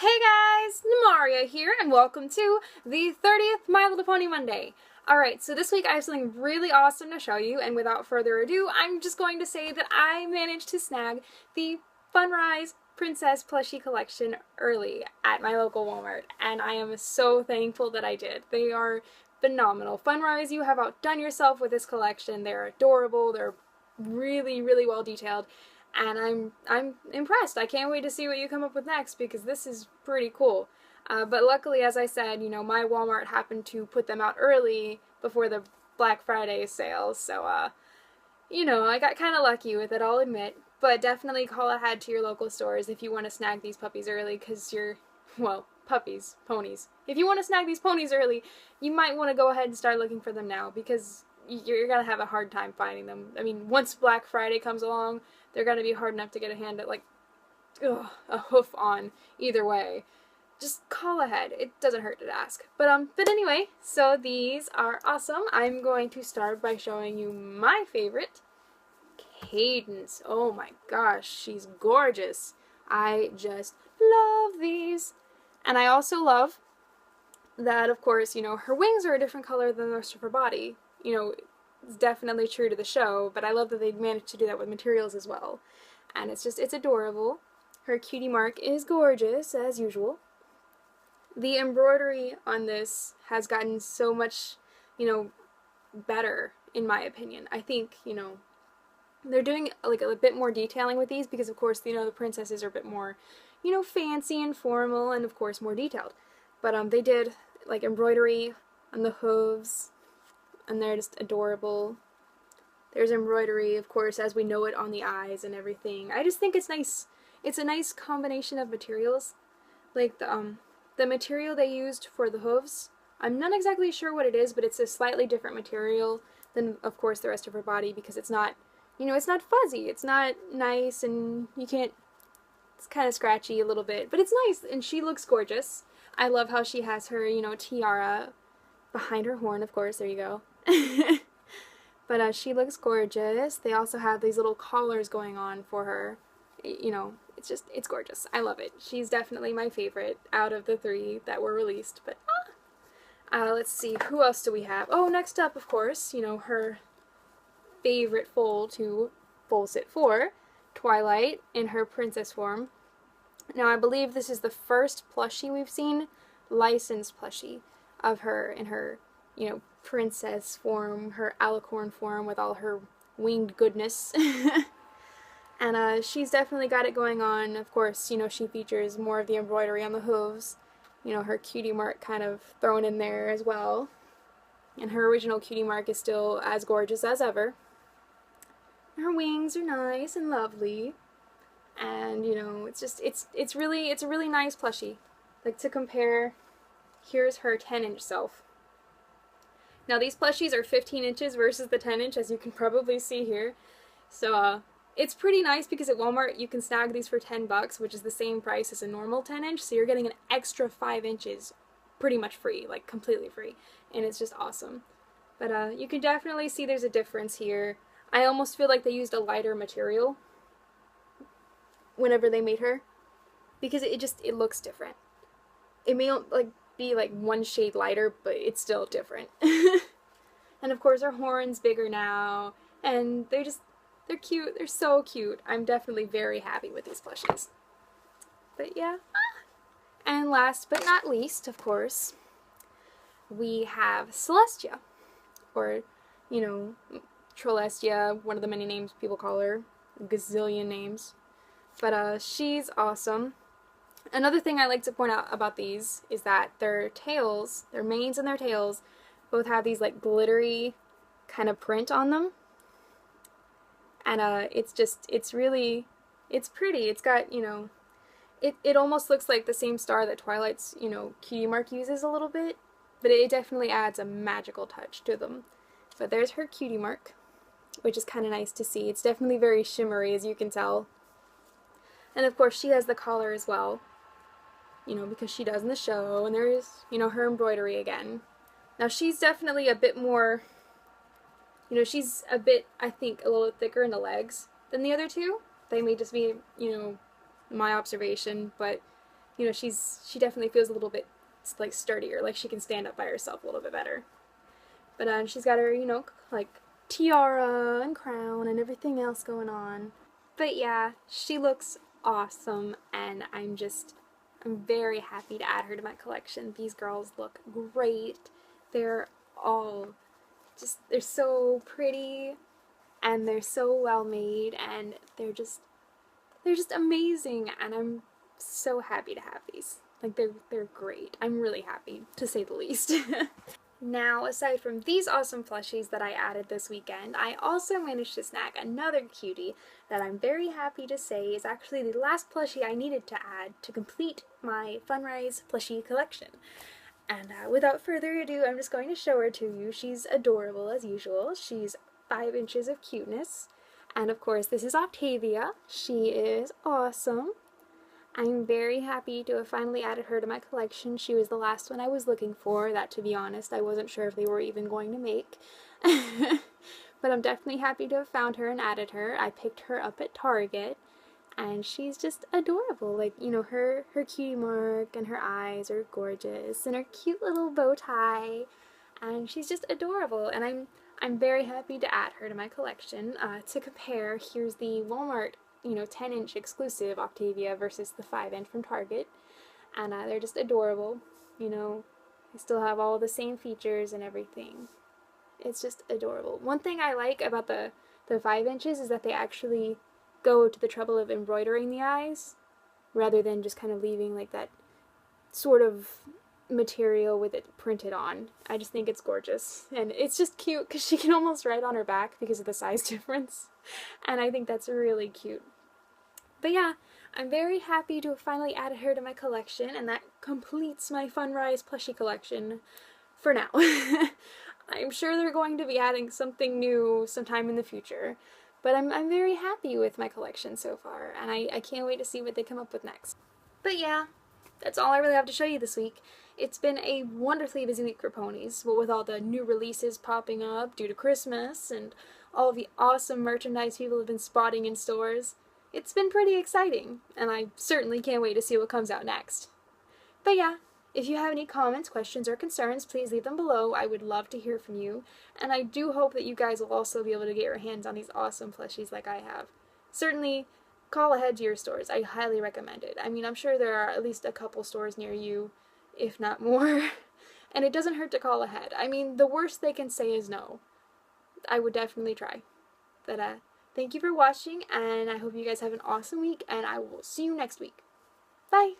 Hey guys, Nemaria here, and welcome to the 30th My Little Pony Monday. Alright, so this week I have something really awesome to show you, and without further ado, I'm just going to say that I managed to snag the Funrise Princess Plushie Collection early at my local Walmart, and I am so thankful that I did. They are phenomenal. Funrise, you have outdone yourself with this collection. They're adorable, they're really, really well detailed. And I'm impressed. I can't wait to see what you come up with next because this is pretty cool. But luckily, as I said, you know, my Walmart happened to put them out early before the Black Friday sales, so, you know, I got kind of lucky with it, I'll admit. But definitely call ahead to your local stores if you want to snag these puppies early because well, puppies, ponies. If you want to snag these ponies early, you might want to go ahead and start looking for them now because you're gonna have a hard time finding them. I mean, once Black Friday comes along, they're gonna be hard enough to get a hand at, like, a hoof on either way. Just call ahead. It doesn't hurt to ask. But anyway, so these are awesome. I'm going to start by showing you my favorite, Cadence. Oh my gosh, she's gorgeous. I just love these. And I also love that, of course, you know, her wings are a different color than the rest of her body. You know, it's definitely true to the show, but I love that they managed to do that with materials as well. And it's adorable. Her cutie mark is gorgeous, as usual. The embroidery on this has gotten so much, you know, better, in my opinion. I think, you know, they're doing, like, a bit more detailing with these because, of course, you know, the princesses are a bit more, you know, fancy and formal and, of course, more detailed. But, they did, like, embroidery on the hooves, and they're just adorable. There's embroidery, of course, as we know it, on the eyes and everything. I just think it's nice. It's a nice combination of materials. Like, the material they used for the hooves, I'm not exactly sure what it is, but it's a slightly different material than, of course, the rest of her body, because it's not, you know, it's not fuzzy. It's not nice, and you can't, it's kind of scratchy a little bit, but it's nice, and she looks gorgeous. I love how she has her, you know, tiara behind her horn, of course, there you go. But she looks gorgeous. They also have these little collars going on for her. You know, it's gorgeous. I love it. She's definitely my favorite out of the three that were released. But let's see, who else do we have? Oh, next up, of course, you know, her favorite foal to foal sit for, Twilight in her princess form. Now, I believe this is the first plushie we've seen, licensed plushie, of her in her, you know, princess form, her alicorn form with all her winged goodness. And she's definitely got it going on. Of course, you know, she features more of the embroidery on the hooves. You know, her cutie mark kind of thrown in there as well. And her original cutie mark is still as gorgeous as ever. Her wings are nice and lovely. And, you know, it's a really nice plushie. Like, to compare, here's her 10-inch self. Now, these plushies are 15 inches versus the 10-inch, as you can probably see here. So, it's pretty nice because at Walmart you can snag these for $10, which is the same price as a normal 10-inch, so you're getting an extra 5 inches pretty much free, like completely free, and it's just awesome. But you can definitely see there's a difference here. I almost feel like they used a lighter material whenever they made her, because it looks different. It may, like, be like one shade lighter, but it's still different. And of course her horn's bigger now, and they're cute. They're so cute. I'm definitely very happy with these plushies. But yeah. And last but not least, of course, we have Celestia, or, you know, Trolestia, one of the many names people call her, a gazillion names. But she's awesome. Another thing I like to point out about these is that their tails, their manes and their tails, both have these, like, glittery kind of print on them. And it's pretty. It's got, you know, it almost looks like the same star that Twilight's, you know, cutie mark uses a little bit, but it definitely adds a magical touch to them. But there's her cutie mark, which is kind of nice to see. It's definitely very shimmery, as you can tell. And of course she has the collar as well, you know, because she does in the show, and there's, you know, her embroidery again. Now she's definitely a bit more, you know, she's a bit, I think, a little thicker in the legs than the other two. They may just be, you know, my observation, but, you know, she definitely feels a little bit like sturdier, like she can stand up by herself a little bit better. But she's got her, you know, like tiara and crown and everything else going on. But yeah, she looks awesome, and I'm very happy to add her to my collection. These girls look great. They're all they're so pretty, and they're so well made, and they're just amazing, and I'm so happy to have these. Like, they're great. I'm really happy, to say the least. Now, aside from these awesome plushies that I added this weekend, I also managed to snag another cutie that I'm very happy to say is actually the last plushie I needed to add to complete my Funrise Plushie Collection. And without further ado, I'm just going to show her to you. She's adorable as usual. She's 5 inches of cuteness. And of course, this is Octavia. She is awesome. I'm very happy to have finally added her to my collection. She was the last one I was looking for, that, to be honest, I wasn't sure if they were even going to make. But I'm definitely happy to have found her and added her. I picked her up at Target, and she's just adorable. Like, you know, her cutie mark and her eyes are gorgeous, and her cute little bow tie, and she's just adorable, and I'm very happy to add her to my collection. To compare, here's the Wal-Mart, you know, 10-inch exclusive Octavia versus the 5-inch from Target, and they're just adorable. You know, they still have all the same features and everything. It's just adorable. One thing I like about the 5 inches is that they actually go to the trouble of embroidering the eyes rather than just kind of leaving like that sort of material with it printed on. I just think it's gorgeous, and it's just cute because she can almost write on her back because of the size difference, and I think that's really cute. But yeah, I'm very happy to have finally added her to my collection, and that completes my Funrise plushie collection for now. I'm sure they're going to be adding something new sometime in the future, but I'm very happy with my collection so far, and I can't wait to see what they come up with next. But yeah, that's all I really have to show you this week. It's been a wonderfully busy week for ponies, but with all the new releases popping up due to Christmas and all the awesome merchandise people have been spotting in stores, it's been pretty exciting, and I certainly can't wait to see what comes out next. But yeah, if you have any comments, questions, or concerns, please leave them below. I would love to hear from you, and I do hope that you guys will also be able to get your hands on these awesome plushies like I have. Certainly, call ahead to your stores. I highly recommend it. I mean, I'm sure there are at least a couple stores near you, if not more, and it doesn't hurt to call ahead. I mean, the worst they can say is no. I would definitely try. But thank you for watching, and I hope you guys have an awesome week, and I will see you next week. Bye!